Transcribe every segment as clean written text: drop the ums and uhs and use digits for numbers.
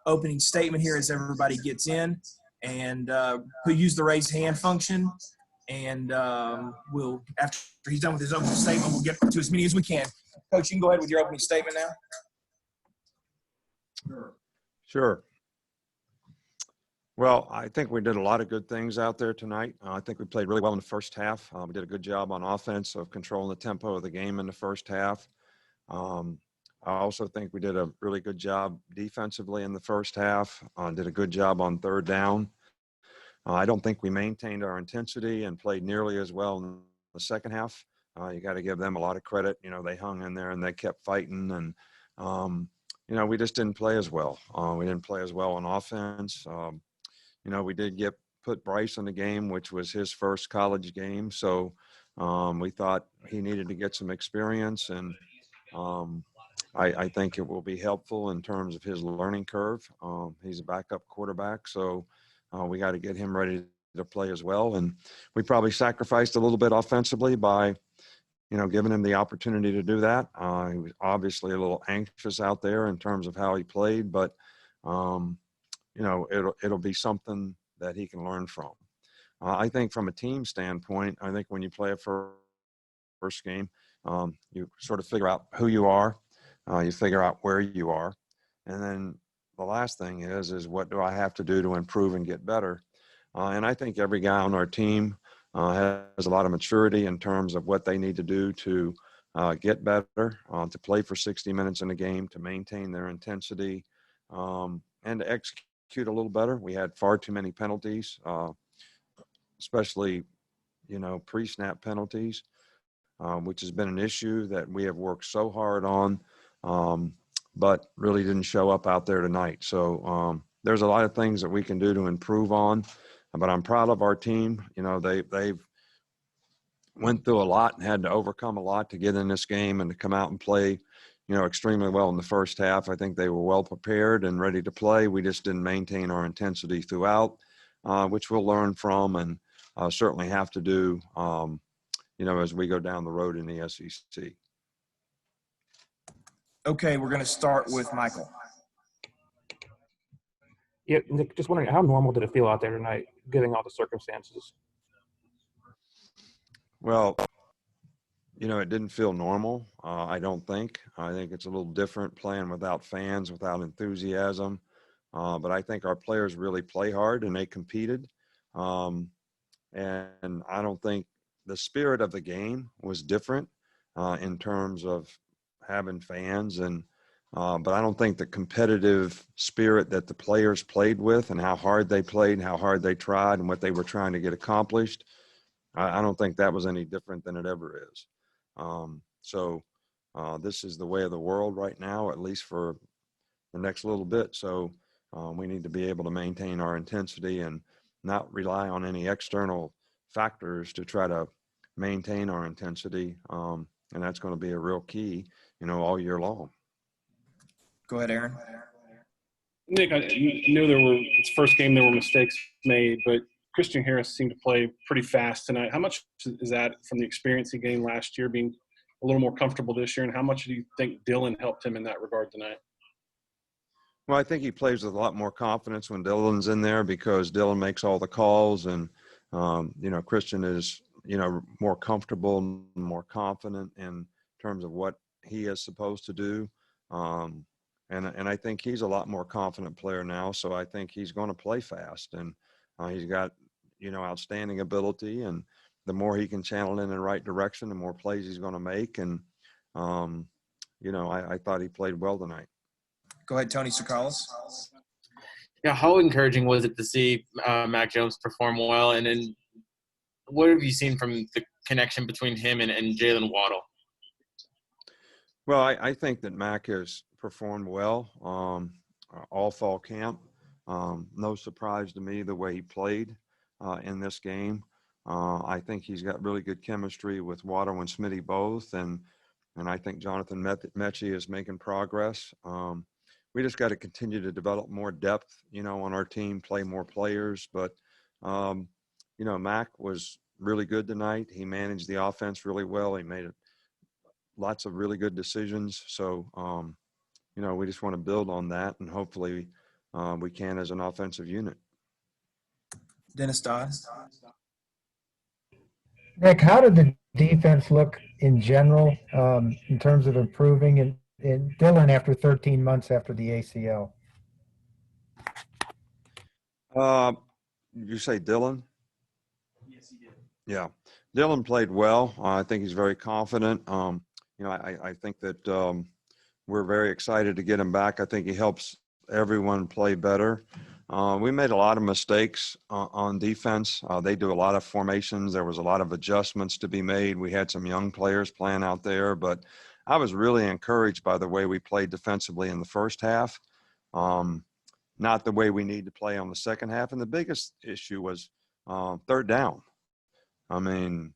opening statement here as everybody gets in, and who use the raise hand function. And we'll, after he's done with his opening statement, we'll get to as many as we can. Coach, you can go ahead with your opening statement now. Sure. Well, I think we did a lot of good things out there tonight. I think we played really well in the first half. We did a good job on offense of controlling the tempo of the game in the first half. I also think we did a really good job defensively in the first half, did a good job on third down. I don't think we maintained our intensity and played nearly as well in the second half. You got to give them a lot of credit. You know, they hung in there and they kept fighting, and, you know, we just didn't play as well. We didn't play as well on offense. You know, we did put Bryce in the game, which was his first college game. So we thought he needed to get some experience, and I think it will be helpful in terms of his learning curve. He's a backup quarterback, so we got to get him ready to play as well. And we probably sacrificed a little bit offensively by, you know, giving him the opportunity to do that. He was obviously a little anxious out there in terms of how he played, but, you know, it'll be something that he can learn from. I think from a team standpoint, I think when you play a first game, you sort of figure out who you are. You figure out where you are. And then the last thing is what do I have to do to improve and get better? And I think every guy on our team has a lot of maturity in terms of what they need to do to get better, to play for 60 minutes in a game, to maintain their intensity, and to execute a little better. We had far too many penalties, especially, you know, pre-snap penalties, which has been an issue that we have worked so hard on, but really didn't show up out there tonight. So there's a lot of things that we can do to improve on, but I'm proud of our team. You know, they've went through a lot and had to overcome a lot to get in this game and to come out and play, you know, extremely well in the first half. I think they were well prepared and ready to play. We just didn't maintain our intensity throughout, which we'll learn from and certainly have to do, you know, as we go down the road in the SEC. Okay, we're going to start with Michael. Yeah, Nick, just wondering, how normal did it feel out there tonight, given all the circumstances? Well, you know, it didn't feel normal, I don't think. I think it's a little different playing without fans, without enthusiasm. But I think our players really play hard and they competed. And I don't think the spirit of the game was different in terms of having fans, and but I don't think the competitive spirit that the players played with and how hard they played and how hard they tried and what they were trying to get accomplished, I don't think that was any different than it ever is. So this is the way of the world right now, at least for the next little bit. So we need to be able to maintain our intensity and not rely on any external factors to try to maintain our intensity. And that's going to be a real key, you know, all year long. Go ahead, Aaron. Nick, I knew it's first game, there were mistakes made, but Christian Harris seemed to play pretty fast tonight. How much is that from the experience he gained last year, being a little more comfortable this year? And how much do you think Dylan helped him in that regard tonight? Well, I think he plays with a lot more confidence when Dylan's in there because Dylan makes all the calls, and, you know, Christian is, you know, more comfortable and more confident in terms of what he is supposed to do. And I think he's a lot more confident player now. So I think he's going to play fast, and he's got, you know, outstanding ability, and the more he can channel in the right direction, the more plays he's going to make. And, you know, I thought he played well tonight. Go ahead, Tony Sakalas. Yeah, how encouraging was it to see Mac Jones perform well? And then what have you seen from the connection between him and Jalen Waddle? Well, I think that Mac has performed well all fall camp. No surprise to me the way he played in this game. I think he's got really good chemistry with Waddle and Smitty both, and I think Jonathan Mechie is making progress. We just got to continue to develop more depth, you know, on our team, play more players. But, you know, Mac was really good tonight. He managed the offense really well. He made lots of really good decisions. So, we just want to build on that, and hopefully we can as an offensive unit. Dennis Dodd. Nick, how did the defense look in general in terms of improving in Dylan after 13 months after the ACL? You say Dylan? Yes, he did. Yeah, Dylan played well. I think he's very confident. I think that we're very excited to get him back. I think he helps everyone play better. We made a lot of mistakes on defense. They do a lot of formations. There was a lot of adjustments to be made. We had some young players playing out there, but I was really encouraged by the way we played defensively in the first half. Not the way we need to play on the second half. And the biggest issue was third down. I mean,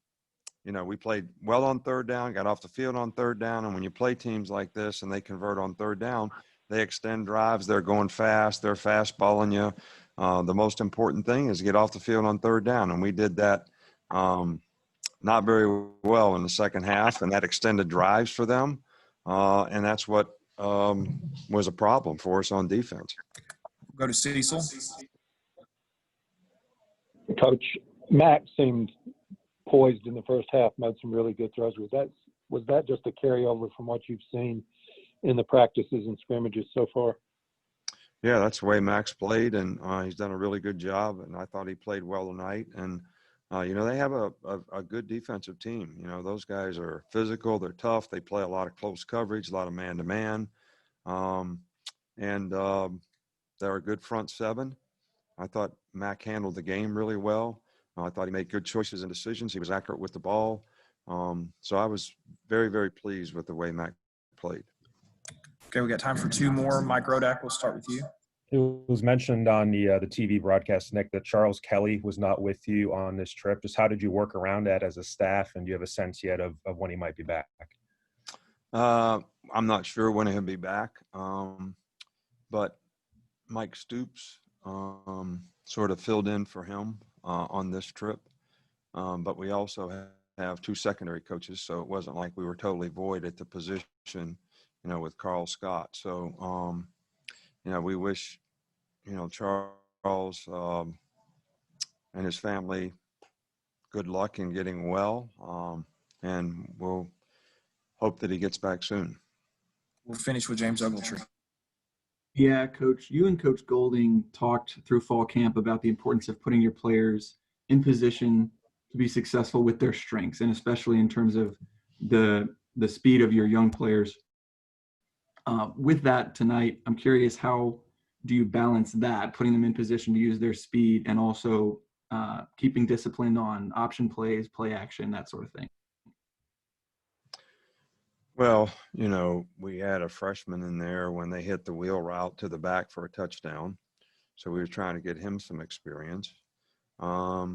we played well on third down, got off the field on third down. And when you play teams like this and they convert on third down, they extend drives. They're going fast. They're fast balling you. The most important thing is get off the field on third down. And we did that not very well in the second half, and that extended drives for them. And that's what was a problem for us on defense. Go to Cecil. Coach, Mac seemed poised in the first half, made some really good throws. Was that just a carryover from what you've seen in the practices and scrimmages so far? Yeah, that's the way Max played, and he's done a really good job, and I thought he played well tonight. And, they have a good defensive team. Those guys are physical, they're tough, they play a lot of close coverage, a lot of man-to-man, and they're a good front seven. I thought Mac handled the game really well. I thought he made good choices and decisions. He was accurate with the ball. So I was very, very pleased with the way Mac played. Okay, we got time for two more. Mike Rodak, we'll start with you. It was mentioned on the TV broadcast, Nick, that Charles Kelly was not with you on this trip. Just how did you work around that as a staff, and do you have a sense yet of when he might be back? I'm not sure when he'll be back, but Mike Stoops sort of filled in for him on this trip. But we also have two secondary coaches, so it wasn't like we were totally void at the position, with Carl Scott. So, we wish, Charles and his family good luck in getting well, and we'll hope that he gets back soon. We'll finish with James Ogletree. Yeah, Coach, you and Coach Golding talked through fall camp about the importance of putting your players in position to be successful with their strengths, and especially in terms of the speed of your young players. With that tonight, I'm curious, how do you balance that, putting them in position to use their speed, and also keeping discipline on option plays, play action, that sort of thing? Well, we had a freshman in there when they hit the wheel route to the back for a touchdown. So we were trying to get him some experience. I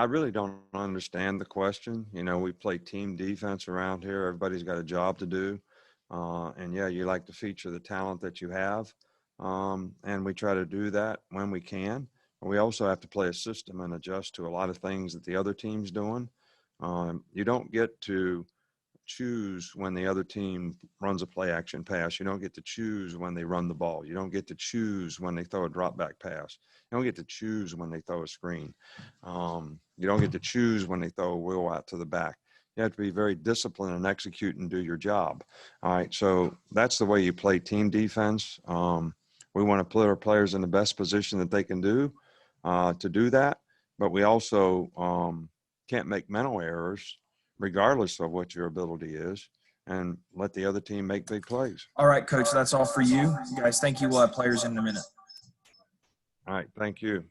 really don't understand the question. We play team defense around here. Everybody's got a job to do. And yeah, you like to feature the talent that you have. And we try to do that when we can. But we also have to play a system and adjust to a lot of things that the other team's doing. You don't get to choose when the other team runs a play action pass. You don't get to choose when they run the ball. You don't get to choose when they throw a drop back pass. You don't get to choose when they throw a screen. You don't get to choose when they throw a wheel out to the back. You have to be very disciplined and execute and do your job. All right. So that's the way you play team defense. We want to put our players in the best position that they can do to do that. But we also can't make mental errors regardless of what your ability is, and let the other team make big plays. All right, Coach, that's all for you. Guys, thank you. We'll have players in a minute. All right, thank you.